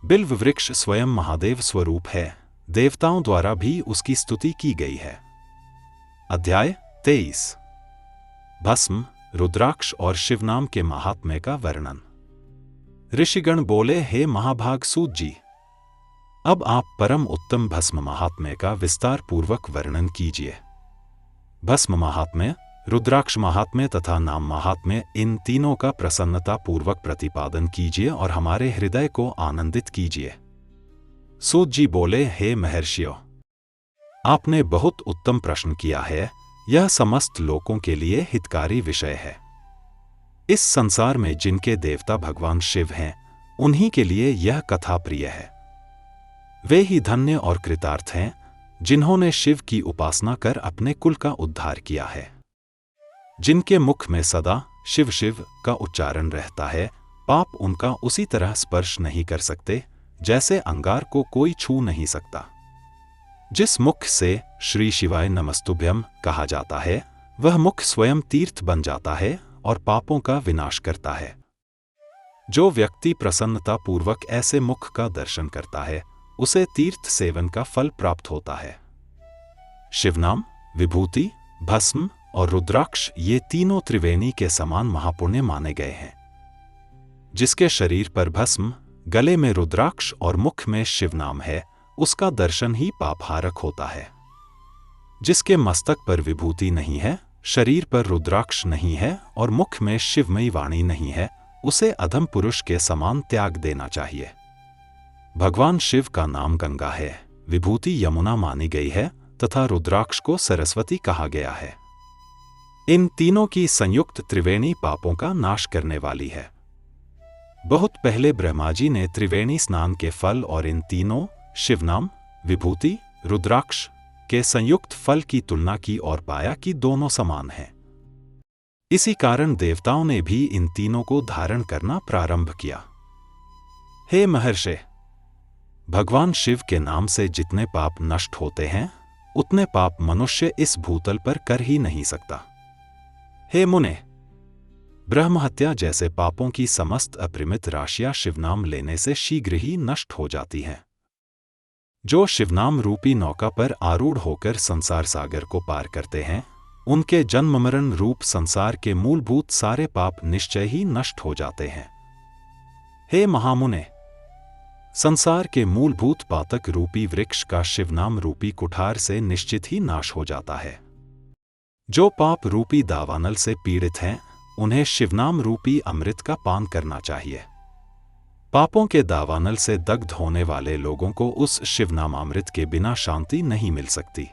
बिल्व वृक्ष स्वयं महादेव स्वरूप है, देवताओं द्वारा भी उसकी स्तुति की गई है। अध्याय 23। भस्म, रुद्राक्ष और शिवनाम के महात्म्य का वर्णन। ऋषिगण बोले, हे महाभाग सूत जी, अब आप परम उत्तम भस्म महात्म्य का विस्तार पूर्वक वर्णन कीजिए। भस्म महात्म्य, रुद्राक्ष महात्म्य तथा नाम महात्म्य, इन तीनों का प्रसन्नता पूर्वक प्रतिपादन कीजिए और हमारे हृदय को आनंदित कीजिए। सूत जी बोले, हे महर्षियों, आपने बहुत उत्तम प्रश्न किया है। यह समस्त लोगों के लिए हितकारी विषय है। इस संसार में जिनके देवता भगवान शिव हैं, उन्हीं के लिए यह कथा प्रिय है। वे ही धन्य और कृतार्थ हैं जिन्होंने शिव की उपासना कर अपने कुल का उद्धार किया है। जिनके मुख में सदा शिव शिव का उच्चारण रहता है, पाप उनका उसी तरह स्पर्श नहीं कर सकते जैसे अंगार को कोई छू नहीं सकता। जिस मुख से श्री शिवाय नमस्तुभ्यम कहा जाता है वह मुख स्वयं तीर्थ बन जाता है और पापों का विनाश करता है। जो व्यक्ति प्रसन्नता पूर्वक ऐसे मुख का दर्शन करता है उसे तीर्थ सेवन का फल प्राप्त होता है। शिवनाम, विभूति, भस्म और रुद्राक्ष ये तीनों त्रिवेणी के समान महापुण्य माने गए हैं। जिसके शरीर पर भस्म, गले में रुद्राक्ष और मुख में शिवनाम है उसका दर्शन ही पापहारक होता है। जिसके मस्तक पर विभूति नहीं है, शरीर पर रुद्राक्ष नहीं है और मुख में शिवमयी वाणी नहीं है, उसे अधम पुरुष के समान त्याग देना चाहिए। भगवान शिव का नाम गंगा है, विभूति यमुना मानी गई है तथा रुद्राक्ष को सरस्वती कहा गया है। इन तीनों की संयुक्त त्रिवेणी पापों का नाश करने वाली है। बहुत पहले ब्रह्मा जी ने त्रिवेणी स्नान के फल और इन तीनों शिवनाम, विभूति, रुद्राक्ष के संयुक्त फल की तुलना की और पाया कि दोनों समान हैं। इसी कारण देवताओं ने भी इन तीनों को धारण करना प्रारंभ किया। हे महर्षि, भगवान शिव के नाम से जितने पाप नष्ट होते हैं उतने पाप मनुष्य इस भूतल पर कर ही नहीं सकता। हे मुने, ब्रह्महत्या जैसे पापों की समस्त अपरिमित राशियां शिवनाम लेने से शीघ्र ही नष्ट हो जाती हैं। जो शिवनाम रूपी नौका पर आरूढ़ होकर संसार सागर को पार करते हैं, उनके जन्म मरण रूप संसार के मूलभूत सारे पाप निश्चय ही नष्ट हो जाते हैं। हे महामुने, संसार के मूलभूत पातक रूपी वृक्ष का शिवनाम रूपी कुठार से निश्चित ही नाश हो जाता है। जो पाप रूपी दावानल से पीड़ित हैं, उन्हें शिवनाम रूपी अमृत का पान करना चाहिए। पापों के दावानल से दग्ध होने वाले लोगों को उस शिवनामामृत के बिना शांति नहीं मिल सकती।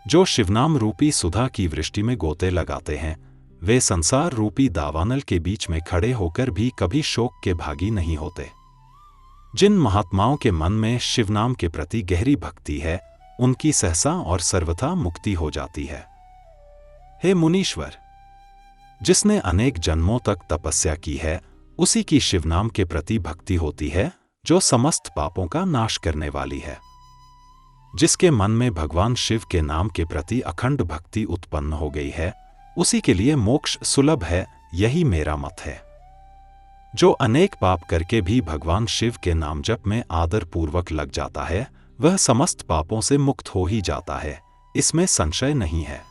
जो शिवनाम रूपी सुधा की वृष्टि में गोते लगाते हैं, वे संसार रूपी दावानल के बीच में खड़े होकर भी कभी शोक के भागी नहीं होते। जिन महात्माओं के मन में शिवनाम के प्रति गहरी भक्ति है, उनकी सहसा और सर्वथा मुक्ति हो जाती है। हे मुनीश्वर, जिसने अनेक जन्मों तक तपस्या की है, उसी की शिव नाम के प्रति भक्ति होती है, जो समस्त पापों का नाश करने वाली है। जिसके मन में भगवान शिव के नाम के प्रति अखंड भक्ति उत्पन्न हो गई है, उसी के लिए मोक्ष सुलभ है, यही मेरा मत है। जो अनेक पाप करके भी भगवान शिव के नाम जप में आदर पूर्वक लग जाता है, वह समस्त पापों से मुक्त हो ही जाता है, इसमें संशय नहीं है।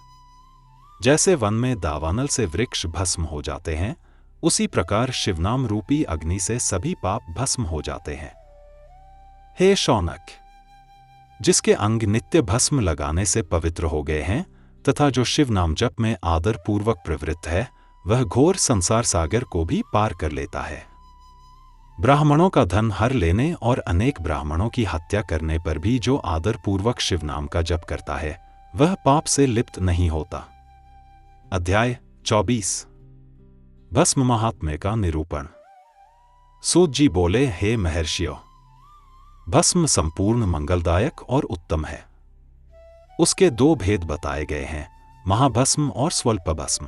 जैसे वन में दावानल से वृक्ष भस्म हो जाते हैं, उसी प्रकार शिवनाम रूपी अग्नि से सभी पाप भस्म हो जाते हैं। हे शौनक, जिसके अंग नित्य भस्म लगाने से पवित्र हो गए हैं तथा जो शिव नाम जप में आदर पूर्वक प्रवृत्त है, वह घोर संसार सागर को भी पार कर लेता है। ब्राह्मणों का धन हर लेने और अनेक ब्राह्मणों की हत्या करने पर भी जो आदर पूर्वक शिव नाम का जप करता है, वह पाप से लिप्त नहीं होता। अध्याय 24। भस्म महात्म्य का निरूपण। सूत जी बोले, हे महर्षियों, भस्म संपूर्ण मंगलदायक और उत्तम है। उसके दो भेद बताए गए हैं, महाभस्म और स्वल्प भस्म।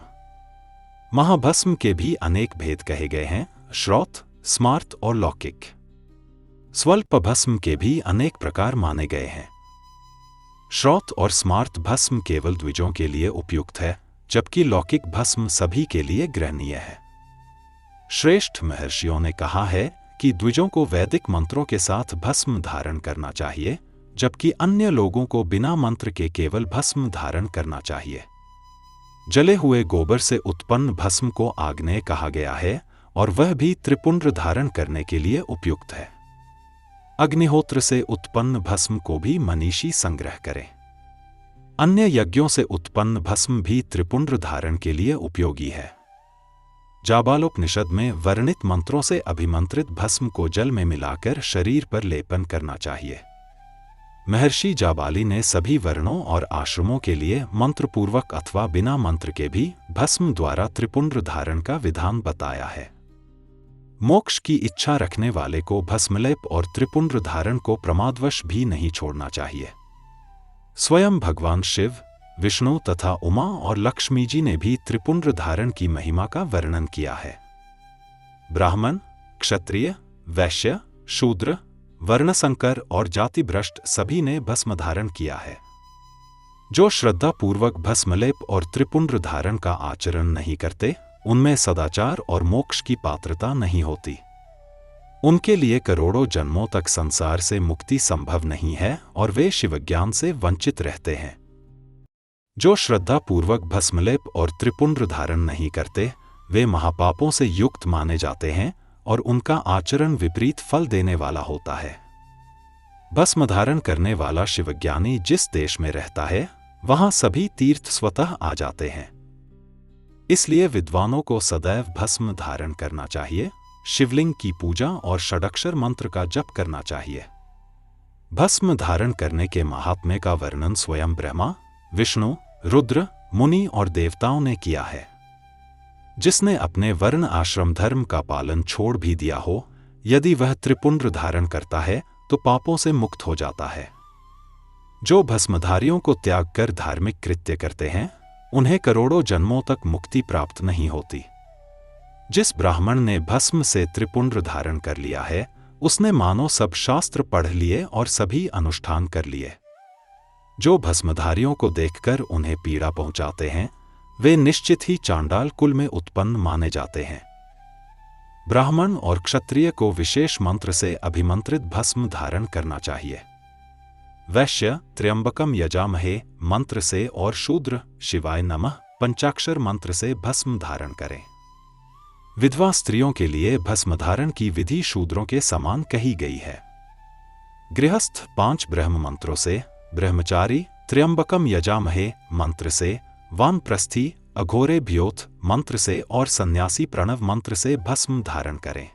महाभस्म के भी अनेक भेद कहे गए हैं, श्रौत, स्मार्त और लौकिक। स्वल्प भस्म के भी अनेक प्रकार माने गए हैं। श्रौत और स्मार्त भस्म केवल द्विजों के लिए उपयुक्त है, जबकि लौकिक भस्म सभी के लिए ग्रहणीय है। श्रेष्ठ महर्षियों ने कहा है कि द्विजों को वैदिक मंत्रों के साथ भस्म धारण करना चाहिए, जबकि अन्य लोगों को बिना मंत्र के केवल भस्म धारण करना चाहिए। जले हुए गोबर से उत्पन्न भस्म को आग्नेय कहा गया है और वह भी त्रिपुंड्र धारण करने के लिए उपयुक्त है। अग्निहोत्र से उत्पन्न भस्म को भी मनीषी संग्रह करें। अन्य यज्ञों से उत्पन्न भस्म भी त्रिपुंड्र धारण के लिए उपयोगी है। जाबालोपनिषद में वर्णित मंत्रों से अभिमंत्रित भस्म को जल में मिलाकर शरीर पर लेपन करना चाहिए। महर्षि जाबाली ने सभी वर्णों और आश्रमों के लिए मंत्रपूर्वक अथवा बिना मंत्र के भी भस्म द्वारा त्रिपुंड्र धारण का विधान बताया है। मोक्ष की इच्छा रखने वाले को भस्मलेप और त्रिपुंड्र धारण को प्रमादवश भी नहीं छोड़ना चाहिए। स्वयं भगवान शिव, विष्णु तथा उमा और लक्ष्मी जी ने भी त्रिपुंड्र धारण की महिमा का वर्णन किया है। ब्राह्मण, क्षत्रिय, वैश्य, शूद्र, वर्णसंकर और जाति भ्रष्ट सभी ने भस्म धारण किया है। जो श्रद्धापूर्वक भस्मलेप और त्रिपुंड्र धारण का आचरण नहीं करते, उनमें सदाचार और मोक्ष की पात्रता नहीं होती। उनके लिए करोड़ों जन्मों तक संसार से मुक्ति संभव नहीं है और वे शिवज्ञान से वंचित रहते हैं। जो श्रद्धापूर्वक भस्मलेप और त्रिपुंड्र धारण नहीं करते, वे महापापों से युक्त माने जाते हैं और उनका आचरण विपरीत फल देने वाला होता है। भस्म धारण करने वाला शिवज्ञानी जिस देश में रहता है, वहां सभी तीर्थ स्वतः आ जाते हैं। इसलिए विद्वानों को सदैव भस्म धारण करना चाहिए, शिवलिंग की पूजा और षडक्षर मंत्र का जप करना चाहिए। भस्म धारण करने के महात्म्य का वर्णन स्वयं ब्रह्मा, विष्णु, रुद्र, मुनि और देवताओं ने किया है। जिसने अपने वर्ण आश्रम धर्म का पालन छोड़ भी दिया हो, यदि वह त्रिपुंड्र धारण करता है तो पापों से मुक्त हो जाता है। जो भस्मधारियों को त्याग कर धार्मिक कृत्य करते हैं, उन्हें करोड़ों जन्मों तक मुक्ति प्राप्त नहीं होती। जिस ब्राह्मण ने भस्म से त्रिपुंड्र धारण कर लिया है, उसने मानो सब शास्त्र पढ़ लिए और सभी अनुष्ठान कर लिए। जो भस्मधारियों को देखकर उन्हें पीड़ा पहुंचाते हैं, वे निश्चित ही चांडाल कुल में उत्पन्न माने जाते हैं। ब्राह्मण और क्षत्रिय को विशेष मंत्र से अभिमंत्रित भस्म धारण करना चाहिए। वैश्य त्र्यंबकम यजामहे मंत्र से और शूद्र शिवाय नमः पंचाक्षर मंत्र से भस्म धारण करें। विधवा स्त्रियों के लिए भस्म धारण की विधि शूद्रों के समान कही गई है। गृहस्थ 5 ब्रह्म मंत्रों से, ब्रह्मचारी त्र्यंबकम यजामहे मंत्र से, वानप्रस्थी अघोरे भ्योथ मंत्र से और सन्यासी प्रणव मंत्र से भस्म धारण करें।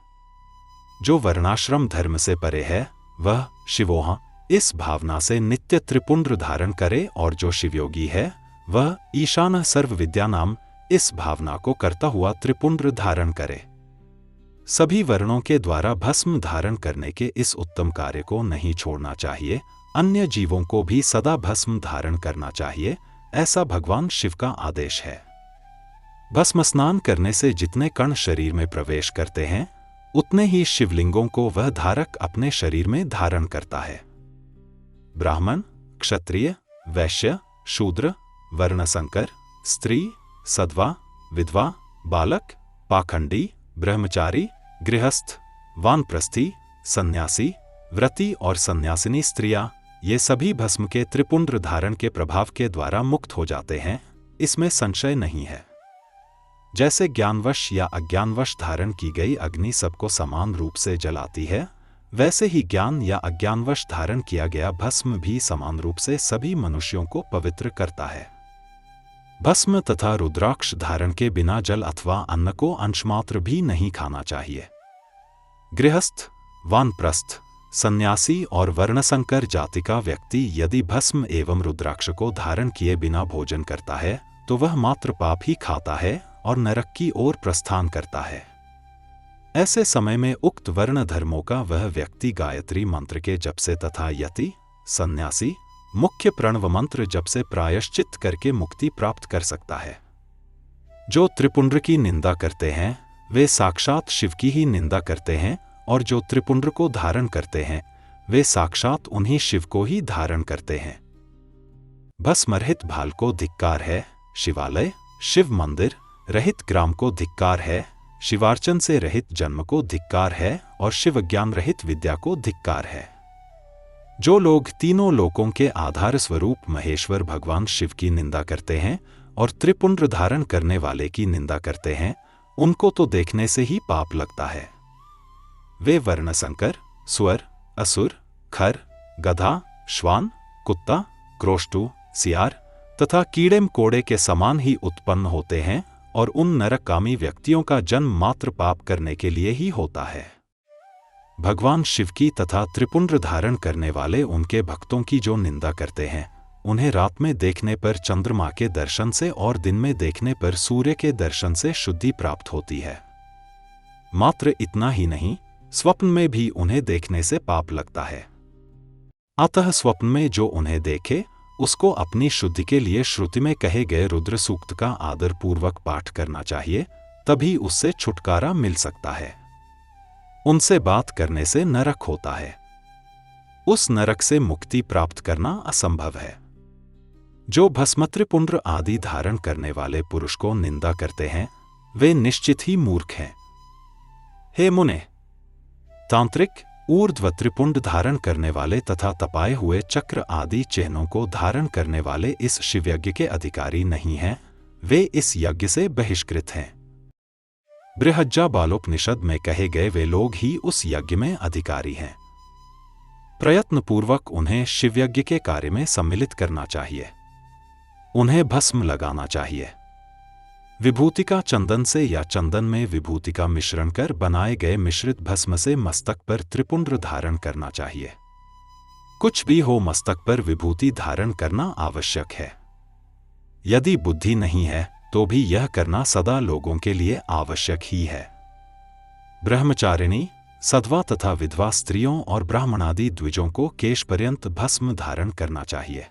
जो वर्णाश्रम धर्म से परे है, वह शिवोह इस भावना से नित्य त्रिपुंड्र धारण करे, और जो शिवयोगी है, वह ईशान सर्व विद्या नाम इस भावना को करता हुआ त्रिपुंड्र धारण करे। सभी वर्णों के द्वारा भस्म धारण करने के इस उत्तम कार्य को नहीं छोड़ना चाहिए। अन्य जीवों को भी सदा भस्म धारण करना चाहिए, ऐसा भगवान शिव का आदेश है। भस्म स्नान करने से जितने कण शरीर में प्रवेश करते हैं उतने ही शिवलिंगों को वह धारक अपने शरीर में धारण करता है। ब्राह्मण, क्षत्रिय, वैश्य, शूद्र, वर्णसंकर, स्त्री, सधवा, विधवा, बालक, पाखंडी, ब्रह्मचारी, गृहस्थ, वानप्रस्थी, सन्यासी, व्रती और सन्यासिनी स्त्रियां, ये सभी भस्म के त्रिपुंड्र धारण के प्रभाव के द्वारा मुक्त हो जाते हैं, इसमें संशय नहीं है। जैसे ज्ञानवश या अज्ञानवश धारण की गई अग्नि सबको समान रूप से जलाती है, वैसे ही ज्ञान या अज्ञानवश धारण किया गया भस्म भी समान रूप से सभी मनुष्यों को पवित्र करता है। भस्म तथा रुद्राक्ष धारण के बिना जल अथवा अन्न को अंशमात्र भी नहीं खाना चाहिए। गृहस्थ, वानप्रस्थ, सन्यासी और वर्णसंकर जाति का व्यक्ति यदि भस्म एवं रुद्राक्ष को धारण किए बिना भोजन करता है तो वह मात्र पाप ही खाता है और नरक की ओर प्रस्थान करता है। ऐसे समय में उक्त वर्ण धर्मों का वह व्यक्ति गायत्री मंत्र के जप से तथा यति, सन्यासी, मुख्य प्रणव मंत्र जप से प्रायश्चित करके मुक्ति प्राप्त कर सकता है। जो त्रिपुंड्र की निंदा करते हैं वे साक्षात शिव की ही निंदा करते हैं और जो त्रिपुंड्र को धारण करते हैं वे साक्षात उन्हीं शिव को ही धारण करते हैं। भस्मरहित भाल को धिक्कार है, शिवालय, शिव मंदिर रहित ग्राम को धिक्कार है, शिवार्चन से रहित जन्म को धिक्कार है और शिव ज्ञान रहित विद्या को धिक्कार है। जो लोग तीनों लोकों के आधार स्वरूप महेश्वर भगवान शिव की निंदा करते हैं और त्रिपुंड्र धारण करने वाले की निंदा करते हैं, उनको तो देखने से ही पाप लगता है। वे वर्णसंकर, स्वर, असुर, खर, गधा, श्वान, कुत्ता, क्रोष्टु, सियार तथा कीड़े मकोड़े के समान ही उत्पन्न होते हैं और उन नरकगामी व्यक्तियों का जन्म मात्र पाप करने के लिए ही होता है। भगवान शिव की तथा त्रिपुंड्र धारण करने वाले उनके भक्तों की जो निंदा करते हैं, उन्हें रात में देखने पर चंद्रमा के दर्शन से और दिन में देखने पर सूर्य के दर्शन से शुद्धि प्राप्त होती है। मात्र इतना ही नहीं, स्वप्न में भी उन्हें देखने से पाप लगता है। अतः स्वप्न में जो उन्हें देखे उसको अपनी शुद्धि के लिए श्रुति में कहे गए रुद्र सूक्त का आदर पूर्वक पाठ करना चाहिए, तभी उससे छुटकारा मिल सकता है। उनसे बात करने से नरक होता है, उस नरक से मुक्ति प्राप्त करना असंभव है। जो भस्म त्रिपुंड्र आदि धारण करने वाले पुरुष को निंदा करते हैं वे निश्चित ही मूर्ख हैं। हे मुने, तांत्रिक ऊर्ध्व त्रिपुंड धारण करने वाले तथा तपाए हुए चक्र आदि चिन्हों को धारण करने वाले इस शिवयज्ञ के अधिकारी नहीं हैं, वे इस यज्ञ से बहिष्कृत हैं। बृहज्जा बालोपनिषद में कहे गए वे लोग ही उस यज्ञ में अधिकारी हैं। प्रयत्नपूर्वक उन्हें शिवयज्ञ के कार्य में सम्मिलित करना चाहिए। उन्हें भस्म लगाना चाहिए। विभूति का चंदन से या चंदन में विभूति का मिश्रण कर बनाए गए मिश्रित भस्म से मस्तक पर त्रिपुंड्र धारण करना चाहिए। कुछ भी हो, मस्तक पर विभूति धारण करना आवश्यक है। यदि बुद्धि नहीं है तो भी यह करना सदा लोगों के लिए आवश्यक ही है। ब्रह्मचारिणी, सधवा तथा विधवा स्त्रियों और ब्राह्मणादि द्विजों को केश पर्यंत भस्म धारण करना चाहिए।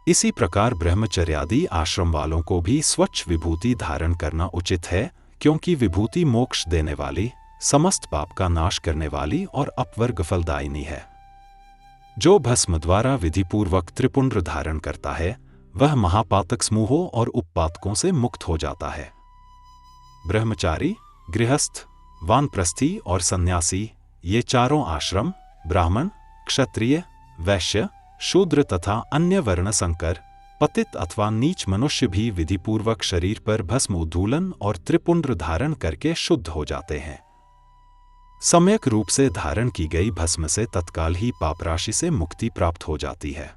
इसी प्रकार ब्रह्मचर्यादि आश्रम वालों को भी स्वच्छ विभूति धारण करना उचित है, क्योंकि विभूति मोक्ष देने वाली, समस्त पाप का नाश करने वाली और अपवर्ग फलदायिनी है। जो भस्म द्वारा विधिपूर्वक त्रिपुंड्र धारण करता है वह महापातक समूहों और उपपातकों से मुक्त हो जाता है। ब्रह्मचारी, गृहस्थ, वानप्रस्थी और सन्यासी, ये चारों आश्रम ब्राह्मण, क्षत्रिय, वैश्य, शूद्र तथा अन्य वर्ण संकर, पतित अथवा नीच मनुष्य भी विधिपूर्वक शरीर पर भस्म उद्धूलन और त्रिपुंड्र धारण करके शुद्ध हो जाते हैं। सम्यक रूप से धारण की गई भस्म से तत्काल ही पाप राशि से मुक्ति प्राप्त हो जाती है।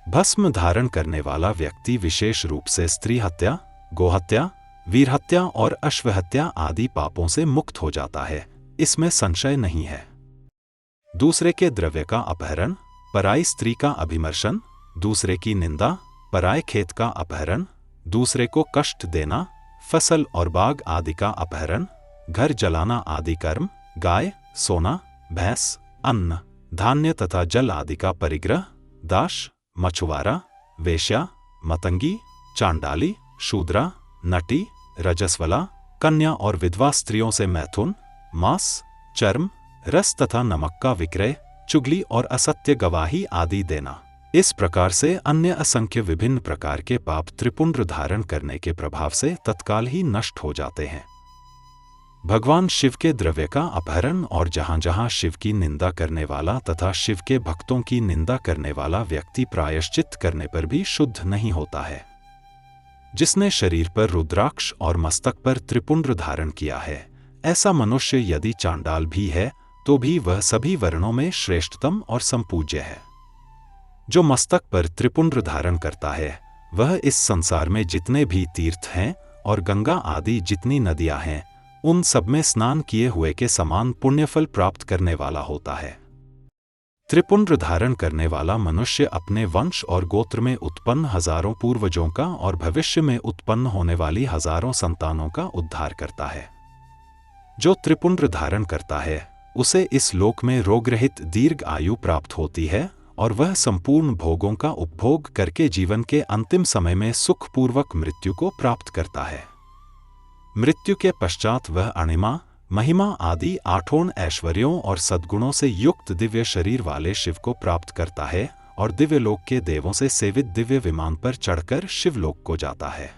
भस्म धारण करने वाला व्यक्ति विशेष रूप से स्त्री हत्या, गोहत्या, वीर हत्या और अश्वहत्या आदि पापों से मुक्त हो जाता है, इसमें संशय नहीं है। दूसरे के द्रव्य का अपहरण, पराई स्त्री का अभिमर्शन, दूसरे की निंदा, पराए खेत का अपहरण, दूसरे को कष्ट देना, फसल और बाग आदि का अपहरण, घर जलाना आदि कर्म, गाय, सोना, भैंस, अन्न, धान्य तथा जल आदि का परिग्रह, दास, मछुआरा, वेश्या, मतंगी, चांडाली, शूद्रा, नटी, रजस्वला, कन्या और विधवा स्त्रियों से मैथुन, मांस, चर्म, रस तथा नमक का विक्रय, चुगली और असत्य गवाही आदि देना। इस प्रकार से अन्य असंख्य विभिन्न प्रकार के पाप त्रिपुंड्र धारण करने के प्रभाव से तत्काल ही नष्ट हो जाते हैं। भगवान शिव के द्रव्य का अपहरण और जहां जहां शिव की निंदा करने वाला तथा शिव के भक्तों की निंदा करने वाला व्यक्ति प्रायश्चित करने पर भी शुद्ध नहीं होता है। जिसने शरीर पर रुद्राक्ष और मस्तक पर त्रिपुंड्र धारण किया है, ऐसा मनुष्य यदि चांडाल भी है तो भी वह सभी वर्णों में श्रेष्ठतम और संपूज्य है। जो मस्तक पर त्रिपुंड्र धारण करता है, वह इस संसार में जितने भी तीर्थ हैं और गंगा आदि जितनी नदियां हैं, उन सब में स्नान किए हुए के समान पुण्यफल प्राप्त करने वाला होता है। त्रिपुंड्र धारण करने वाला मनुष्य अपने वंश और गोत्र में उत्पन्न हजारों पूर्वजों का और भविष्य में उत्पन्न होने वाली हजारों संतानों का उद्धार करता है। जो त्रिपुंड्र धारण करता है, उसे इस लोक में रोगरहित दीर्घ आयु प्राप्त होती है और वह संपूर्ण भोगों का उपभोग करके जीवन के अंतिम समय में सुखपूर्वक मृत्यु को प्राप्त करता है। मृत्यु के पश्चात वह अणिमा, महिमा आदि आठों ऐश्वर्यों और सद्गुणों से युक्त दिव्य शरीर वाले शिव को प्राप्त करता है और दिव्यलोक के देवों से सेवित दिव्य विमान पर चढ़कर शिवलोक को जाता है।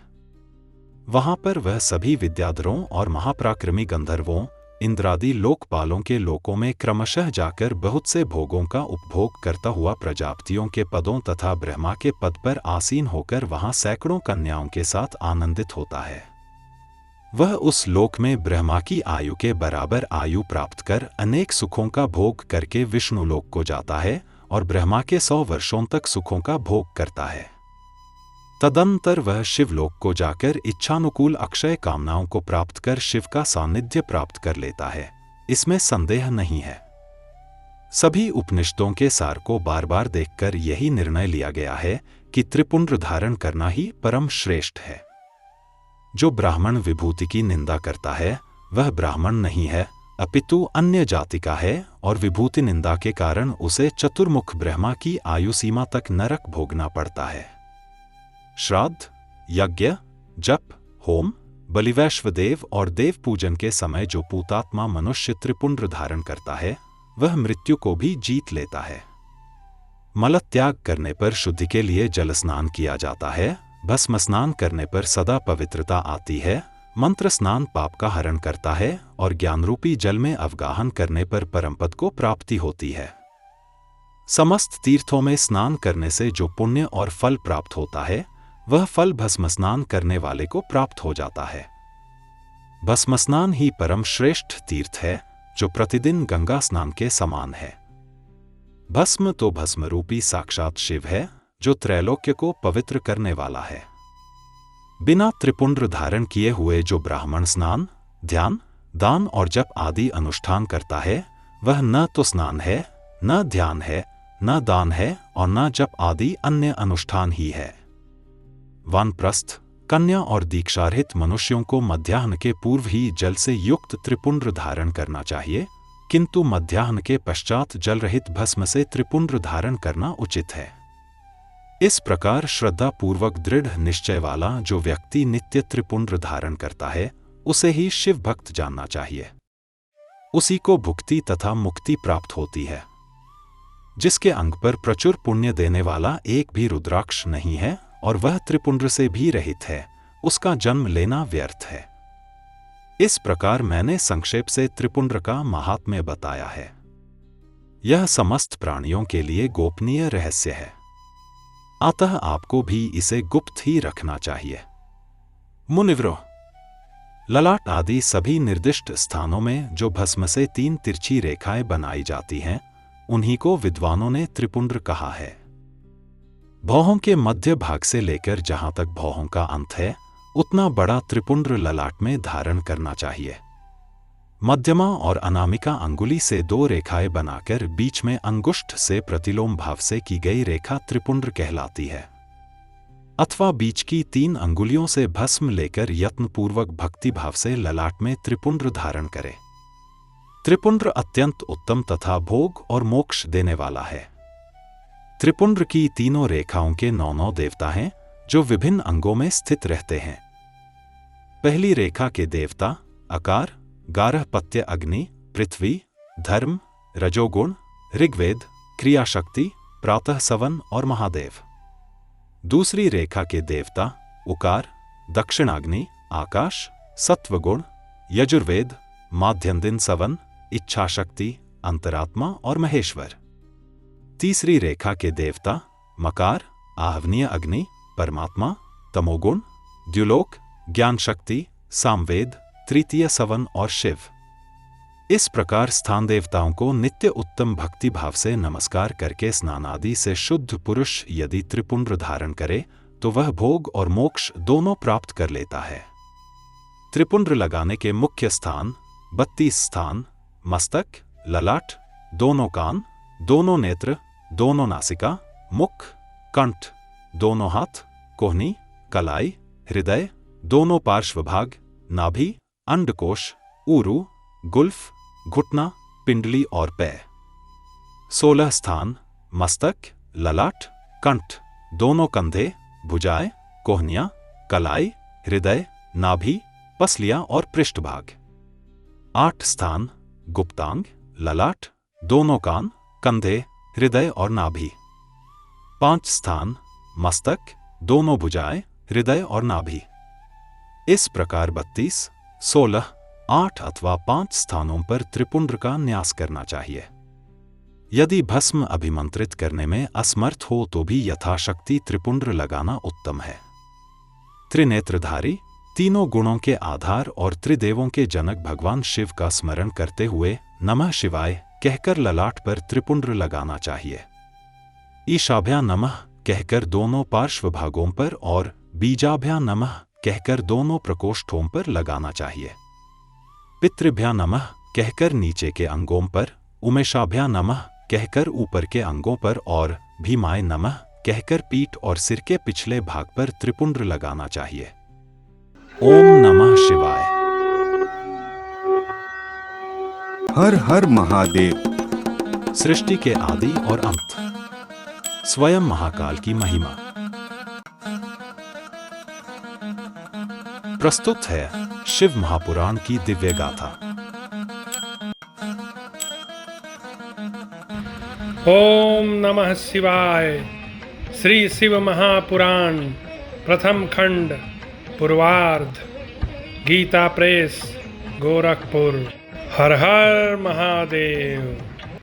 वहां पर वह सभी विद्याधरों और महापराक्रमी गंधर्वों, इंद्रादि लोकपालों के लोकों में क्रमशः जाकर बहुत से भोगों का उपभोग करता हुआ प्रजापतियों के पदों तथा ब्रह्मा के पद पर आसीन होकर वहां सैकड़ों कन्याओं के साथ आनंदित होता है। वह उस लोक में ब्रह्मा की आयु के बराबर आयु प्राप्त कर अनेक सुखों का भोग करके विष्णु लोक को जाता है और ब्रह्मा के 100 वर्षों तक सुखों का भोग करता है। तदंतर वह शिवलोक को जाकर इच्छानुकूल अक्षय कामनाओं को प्राप्त कर शिव का सानिध्य प्राप्त कर लेता है, इसमें संदेह नहीं है। सभी उपनिषदों के सार को बार बार देखकर यही निर्णय लिया गया है कि त्रिपुंड्र धारण करना ही परम श्रेष्ठ है। जो ब्राह्मण विभूति की निंदा करता है, वह ब्राह्मण नहीं है, अपितु अन्य जाति का है और विभूति निंदा के कारण उसे चतुर्मुख ब्रह्मा की आयु सीमा तक नरक भोगना पड़ता है। श्राद्ध, यज्ञ, जप, होम, बलिवैश्वदेव और देव पूजन के समय जो पूतात्मा मनुष्य त्रिपुंड्र धारण करता है, वह मृत्यु को भी जीत लेता है। मल त्याग करने पर शुद्धि के लिए जल स्नान किया जाता है, भस्म स्नान करने पर सदा पवित्रता आती है, मंत्र स्नान पाप का हरण करता है और ज्ञानरूपी जल में अवगाहन करने पर परमपद को प्राप्ति होती है। समस्त तीर्थों में स्नान करने से जो पुण्य और फल प्राप्त होता है, वह फल भस्म स्नान करने वाले को प्राप्त हो जाता है। भस्म स्नान ही परम श्रेष्ठ तीर्थ है, जो प्रतिदिन गंगा स्नान के समान है। भस्म तो भस्म रूपी साक्षात शिव है, जो त्रैलोक्य को पवित्र करने वाला है। बिना त्रिपुंड्र धारण किए हुए जो ब्राह्मण स्नान, ध्यान, दान और जप आदि अनुष्ठान करता है, वह न तो स्नान है, न ध्यान है, न दान है और न जप आदि अन्य अनुष्ठान ही है। वानप्रस्थ, कन्या और दीक्षारहित मनुष्यों को मध्याह्न के पूर्व ही जल से युक्त त्रिपुंड्र धारण करना चाहिए, किंतु मध्याह्न के पश्चात जल रहित भस्म से त्रिपुंड्र धारण करना उचित है। इस प्रकार श्रद्धा पूर्वक दृढ़ निश्चय वाला जो व्यक्ति नित्य त्रिपुंड्र धारण करता है, उसे ही शिव भक्त जानना चाहिए। उसी को भुक्ति तथा मुक्ति प्राप्त होती है। जिसके अंग पर प्रचुर पुण्य देने वाला एक भी रुद्राक्ष नहीं है और वह त्रिपुंड्र से भी रहित है, उसका जन्म लेना व्यर्थ है। इस प्रकार मैंने संक्षेप से त्रिपुंड्र का महात्म्य बताया है। यह समस्त प्राणियों के लिए गोपनीय रहस्य है, अतः आपको भी इसे गुप्त ही रखना चाहिए। मुनिवरों, ललाट आदि सभी निर्दिष्ट स्थानों में जो भस्म से 3 तिरछी रेखाएं बनाई जाती हैं, उन्हीं को विद्वानों ने त्रिपुंड्र कहा है। भौहों के मध्य भाग से लेकर जहां तक भौहों का अंत है, उतना बड़ा त्रिपुंड्र ललाट में धारण करना चाहिए। मध्यमा और अनामिका अंगुली से 2 रेखाएं बनाकर बीच में अंगुष्ठ से प्रतिलोम भाव से की गई रेखा त्रिपुंड्र कहलाती है। अथवा बीच की 3 अंगुलियों से भस्म लेकर यत्नपूर्वक भक्ति भाव से ललाट में त्रिपुंड्र धारण करे। त्रिपुंड्र अत्यंत उत्तम तथा भोग और मोक्ष देने वाला है। त्रिपुंड्र की तीनों रेखाओं के 9 देवता हैं, जो विभिन्न अंगों में स्थित रहते हैं। पहली रेखा के देवता आकार, गारहपत्य अग्नि, पृथ्वी, धर्म, रजोगुण, ऋग्वेद, क्रियाशक्ति, प्रातः सवन और महादेव। दूसरी रेखा के देवता उकार, दक्षिणाग्नि, आकाश, सत्वगुण, यजुर्वेद, माध्यन्दिन सवन, इच्छाशक्ति, अंतरात्मा और महेश्वर। तीसरी रेखा के देवता मकार, आहवनीय अग्नि, परमात्मा, तमोगुण, द्युलोक, ज्ञान शक्ति, सामवेद, तृतीय सवन और शिव। इस प्रकार स्थान देवताओं को नित्य उत्तम भक्ति भाव से नमस्कार करके स्नान आदि से शुद्ध पुरुष यदि त्रिपुंड्र धारण करे तो वह भोग और मोक्ष दोनों प्राप्त कर लेता है। त्रिपुंड्र लगाने के मुख्य स्थान 32 स्थान: मस्तक, ललाट, दोनों कान, दोनों नेत्र, दोनों नासिका, मुख, कंठ, दोनों हाथ, कोहनी, कलाई, हृदय, दोनों पार्श्व भाग, नाभि, अंडकोश, ऊरु, गुल्फ, घुटना, पिंडली और पैर। 16 स्थान: मस्तक, ललाट, कंठ, दोनों कंधे, भुजाएं, कोहनियां, कलाई, हृदय, नाभि, पसलियां और पृष्ठभाग। 8 स्थान: गुप्तांग, ललाट, दोनों कान, कंधे, हृदय और नाभि। 5 स्थान: मस्तक, दोनों भुजाएं, हृदय और नाभि। इस प्रकार 32, 16, 8 अथवा 5 स्थानों पर त्रिपुंड्र का न्यास करना चाहिए। यदि भस्म अभिमंत्रित करने में असमर्थ हो तो भी यथाशक्ति त्रिपुंड्र लगाना उत्तम है। त्रिनेत्रधारी, तीनों गुणों के आधार और त्रिदेवों के जनक भगवान शिव का स्मरण करते हुए नमः शिवाय कहकर ललाट पर त्रिपुंड्र लगाना चाहिए। ईशाभ्यां नमः कहकर दोनों पार्श्व भागों पर और बीजाभ्यां नमः कहकर दोनों प्रकोष्ठों पर लगाना चाहिए। पितृभ्यां नमः कहकर नीचे के अंगों पर, उमेशाभ्यां नमः कहकर ऊपर के अंगों पर और भीमाय नमः कहकर पीठ और सिर के पिछले भाग पर त्रिपुंड्र लगाना चाहिए। ओम नमः शिवाय। हर हर महादेव। सृष्टि के आदि और अंत, स्वयं महाकाल की महिमा। प्रस्तुत है शिव महापुराण की दिव्य गाथा। ओम नमः शिवाय। श्री शिव महापुराण प्रथम खंड पूर्वार्ध। गीता प्रेस, गोरखपुर। हर हर महादेव।